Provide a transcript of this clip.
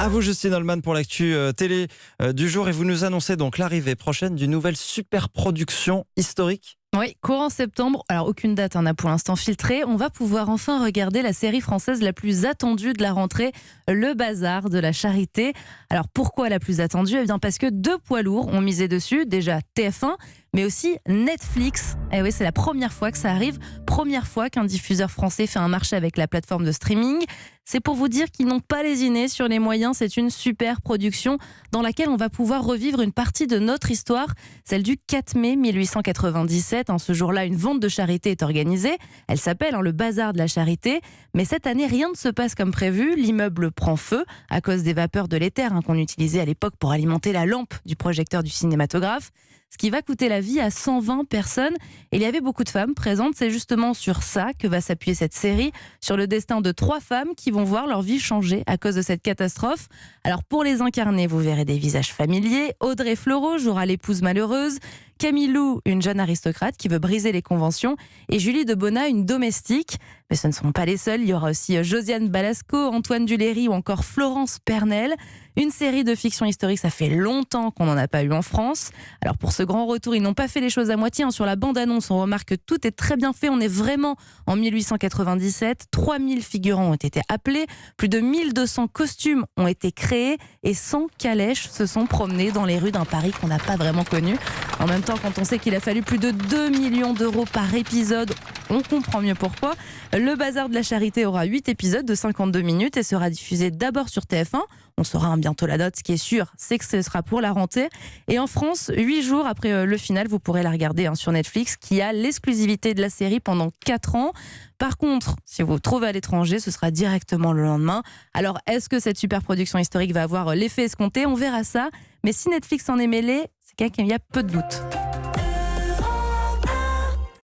À vous Justine Holman pour l'actu télé du jour et vous nous annoncez donc l'arrivée prochaine d'une nouvelle super production historique. Oui, courant septembre, alors aucune date n'a pour l'instant filtré, on va pouvoir enfin regarder la série française la plus attendue de la rentrée, Le Bazar de la Charité. Alors pourquoi la plus attendue ? Eh bien parce que deux poids lourds ont misé dessus, déjà TF1, mais aussi Netflix. Et oui, c'est la première fois que ça arrive, première fois qu'un diffuseur français fait un marché avec la plateforme de streaming. C'est pour vous dire qu'ils n'ont pas lésiné sur les moyens, c'est une super production dans laquelle on va pouvoir revivre une partie de notre histoire, celle du 4 mai 1897. En ce jour-là, une vente de charité est organisée. Elle s'appelle le Bazar de la Charité. Mais cette année, rien ne se passe comme prévu. L'immeuble prend feu à cause des vapeurs de l'éther qu'on utilisait à l'époque pour alimenter la lampe du projecteur du cinématographe. Ce qui va coûter la vie à 120 personnes. Et il y avait beaucoup de femmes présentes. C'est justement sur ça que va s'appuyer cette série, sur le destin de 3 femmes qui vont voir leur vie changer à cause de cette catastrophe. Alors pour les incarner, vous verrez des visages familiers. Audrey Fleurot jouera l'épouse malheureuse. Camille Lou, une jeune aristocrate qui veut briser les conventions, et Julie Debona, une domestique. Mais ce ne sont pas les seuls, il y aura aussi Josiane Balasco, Antoine Duléry ou encore Florence Pernel. Une série de fiction historique, ça fait longtemps qu'on n'en a pas eu en France. Alors pour ce grand retour, ils n'ont pas fait les choses à moitié. Sur la bande-annonce, on remarque que tout est très bien fait. On est vraiment en 1897. 3000 figurants ont été appelés, plus de 1200 costumes ont été créés et 100 calèches se sont promenées dans les rues d'un Paris qu'on n'a pas vraiment connu. En même temps, quand on sait qu'il a fallu plus de 2 millions d'euros par épisode, on comprend mieux pourquoi. Le Bazar de la Charité aura 8 épisodes de 52 minutes et sera diffusé d'abord sur TF1. On saura bientôt la date. Ce qui est sûr, c'est que ce sera pour la rentrée. Et en France, 8 jours après le final, vous pourrez la regarder sur Netflix, qui a l'exclusivité de la série pendant 4 ans. Par contre, si vous vous trouvez à l'étranger, ce sera directement le lendemain. Alors, est-ce que cette super production historique va avoir l'effet escompté ? On verra ça. Mais si Netflix en est mêlé, c'est qu'il y a peu de doute.